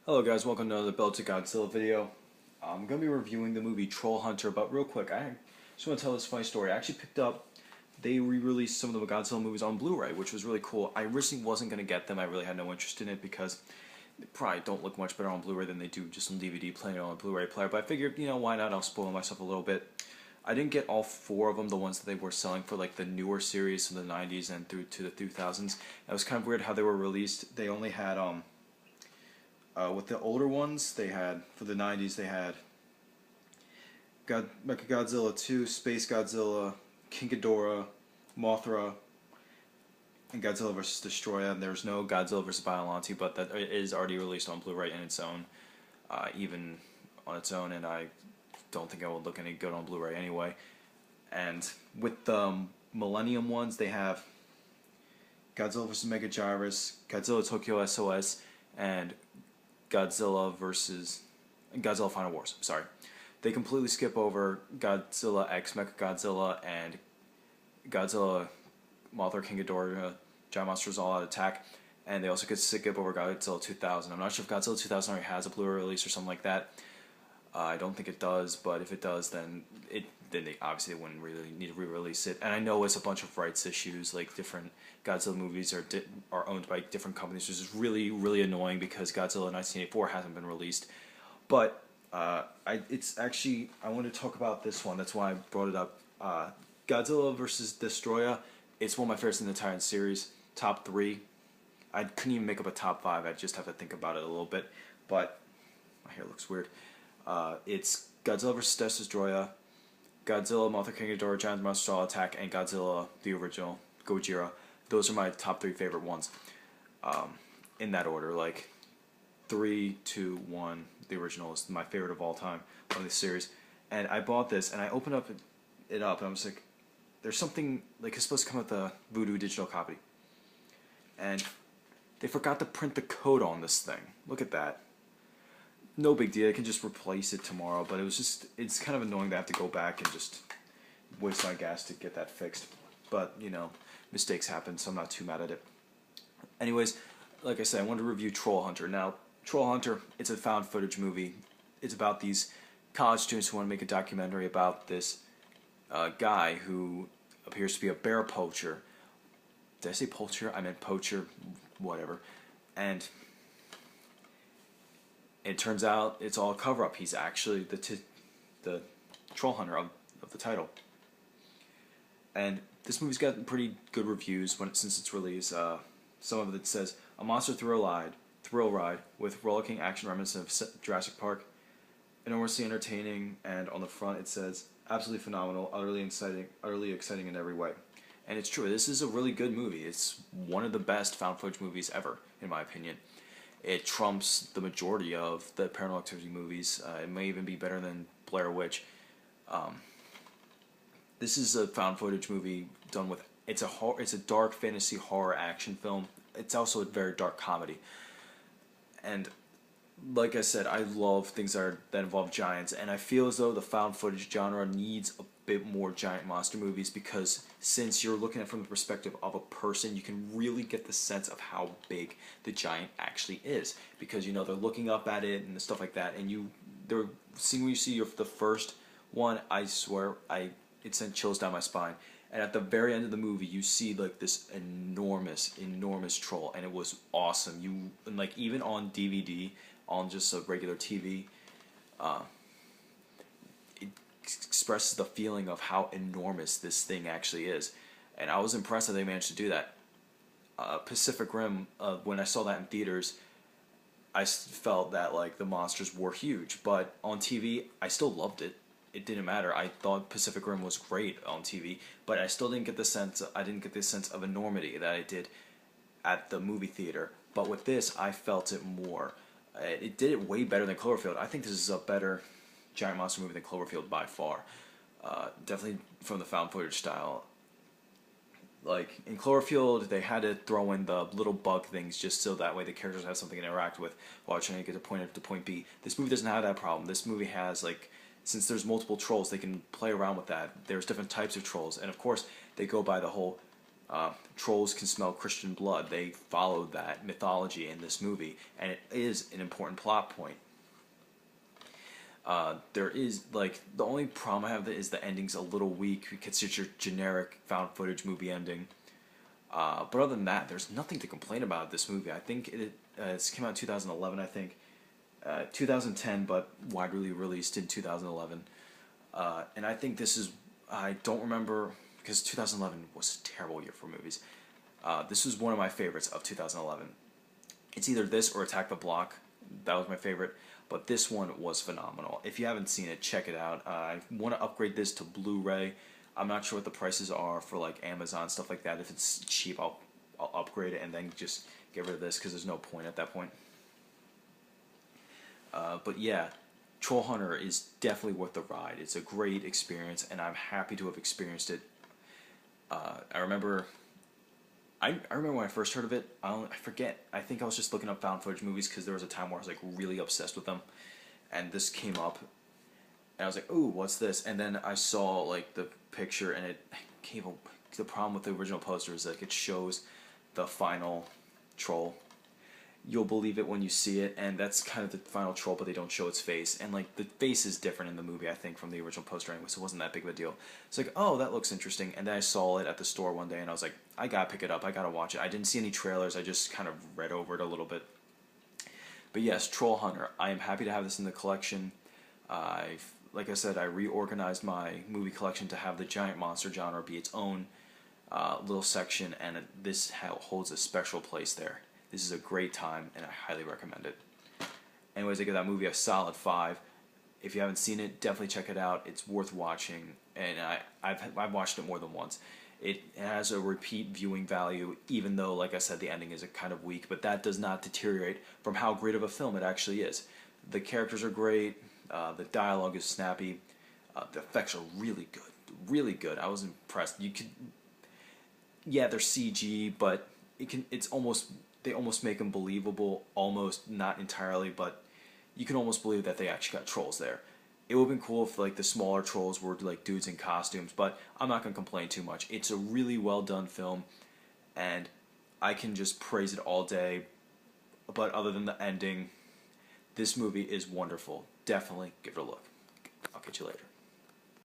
Hello guys, welcome to another Build to Godzilla video. I'm going to be reviewing the movie Trollhunter, but real quick, I just want to tell this funny story. I actually picked up, they re-released some of the Godzilla movies on Blu-ray, which was really cool. I originally wasn't going to get them, I really had no interest in it because they probably don't look much better on Blu-ray than they do just on DVD playing it on a Blu-ray player, but I figured, why not, I'll spoil myself a little bit. I didn't get all four of them, the ones that they were selling for like the newer series from the 90s and through to the 2000s. It was kind of weird how they were released. They only had, with the older ones, they had, for the 90s, they had Mechagodzilla 2, Space Godzilla, King Ghidorah, Mothra, and Godzilla vs. Destroyer. And there's no Godzilla vs. Biollante, but that is already released on Blu-ray in its own, even on its own, and I don't think it will look any good on Blu-ray anyway. And with the Millennium ones, they have Godzilla vs. Megagyros, Godzilla Tokyo SOS, and Godzilla Final Wars. Sorry, they completely skip over Godzilla X Mechagodzilla and Godzilla Mothra King Ghidorah Giant Monsters All Out Attack, and they also could skip over Godzilla 2000. I'm not sure if Godzilla 2000 already has a Blu-ray release or something like that. I don't think it does, but if it does, then they obviously wouldn't really need to re-release it. And I know it's a bunch of rights issues, like different Godzilla movies are owned by different companies, which is really annoying because Godzilla 1984 hasn't been released. But it's actually, I want to talk about this one. That's why I brought it up. Godzilla vs. Destroyer. It's one of my favorites in the entire series. Top 3. I couldn't even make up a top 5. I just have to think about it a little bit. But my hair looks weird. It's Godzilla vs. Destroyer, Godzilla, Mothra King Ghidorah, Giant Monsters All Attack, and Godzilla, the original, Gojira. Those are my top 3 favorite ones. In that order, like 3, 2, 1. The original is my favorite of all time on this series. And I bought this, and I opened it up, and I was like, there's something, like, it's supposed to come with a Voodoo digital copy. And they forgot to print the code on this thing. Look at that. No big deal, I can just replace it tomorrow, but it's kind of annoying to have to go back and just waste my gas to get that fixed. But, mistakes happen, so I'm not too mad at it. Anyways, like I said, I wanted to review Trollhunter. Now, Trollhunter, it's a found footage movie. It's about these college students who want to make a documentary about this guy who appears to be a bear poacher. Did I say poacher? I meant poacher, whatever. And it turns out it's all a cover-up. He's actually the Trollhunter of the title. And this movie's got pretty good reviews since its release. Some of it says, a monster thrill ride with rollicking action reminiscent of Jurassic Park, enormously entertaining, and on the front it says, absolutely phenomenal, utterly exciting in every way. And it's true, this is a really good movie. It's one of the best found footage movies ever, in my opinion. It trumps the majority of the Paranormal Activity movies. It may even be better than Blair Witch. This is a found footage movie done with, it's a dark fantasy horror action film. It's also a very dark comedy. And like I said, I love things that involve giants, and I feel as though the found footage genre needs a bit more giant monster movies, because since you're looking at it from the perspective of a person, you can really get the sense of how big the giant actually is, because they're looking up at it and stuff like that, and when you see the first one, I swear it sent chills down my spine. And at the very end of the movie, you see like this enormous troll, and it was awesome. And like even on DVD, on just a regular TV, it expresses the feeling of how enormous this thing actually is. And I was impressed that they managed to do that. Pacific Rim, when I saw that in theaters, I felt that like the monsters were huge, but on TV, I still loved it. It didn't matter. I thought Pacific Rim was great on TV, but I still didn't get the sense. I didn't get the sense of enormity that I did at the movie theater. But with this, I felt it more. It did it way better than Cloverfield. I think this is a better giant monster movie than Cloverfield by far. Definitely from the found footage style. Like in Cloverfield, they had to throw in the little bug things just so that way the characters have something to interact with while trying to get to point A to point B. This movie doesn't have that problem. This movie has like, since there's multiple trolls, they can play around with that. There's different types of trolls, and of course they go by the whole Trolls can smell Christian blood. They followed that mythology in this movie, and it is an important plot point. There is, like, the only problem I have is the ending's a little weak because it's your generic found footage movie ending. But other than that, there's nothing to complain about this movie. I think it came out in 2011, I think. 2010, but widely released in 2011. And I think this is, I don't remember, because 2011 was a terrible year for movies. This was one of my favorites of 2011. It's either this or Attack the Block. That was my favorite. But this one was phenomenal. If you haven't seen it, check it out. I want to upgrade this to Blu-ray. I'm not sure what the prices are for like Amazon, stuff like that. If it's cheap, I'll upgrade it and then just get rid of this because there's no point at that point. But yeah, Trollhunter is definitely worth the ride. It's a great experience, and I'm happy to have experienced it. I remember when I first heard of it. I forget. I think I was just looking up found footage movies because there was a time where I was like really obsessed with them, and this came up, and I was like, "Ooh, what's this?" And then I saw like the picture, and it came. The problem with the original poster is like it shows the final troll. You'll believe it when you see it, and that's kind of the final troll, but they don't show its face, and like the face is different in the movie, I think, from the original poster anyway, so it wasn't that big of a deal. It's like, oh, that looks interesting, and then I saw it at the store one day, and I was like, I gotta pick it up, I gotta watch it. I didn't see any trailers, I just kind of read over it a little bit. But yes, Trollhunter, I am happy to have this in the collection. Like I said, I reorganized my movie collection to have the giant monster genre be its own little section, and this holds a special place there. This is a great time, and I highly recommend it. Anyways, I give that movie a solid 5. If you haven't seen it, definitely check it out. It's worth watching, and I've watched it more than once. It has a repeat viewing value, even though, like I said, the ending is kind of weak, but that does not deteriorate from how great of a film it actually is. The characters are great, the dialogue is snappy, the effects are really good, really good. I was impressed. Yeah, they're CG, but they almost make them believable, almost, not entirely, but you can almost believe that they actually got trolls there. It would have been cool if like the smaller trolls were like dudes in costumes, but I'm not going to complain too much. It's a really well done film, and I can just praise it all day, but other than the ending, this movie is wonderful. Definitely give it a look. I'll catch you later.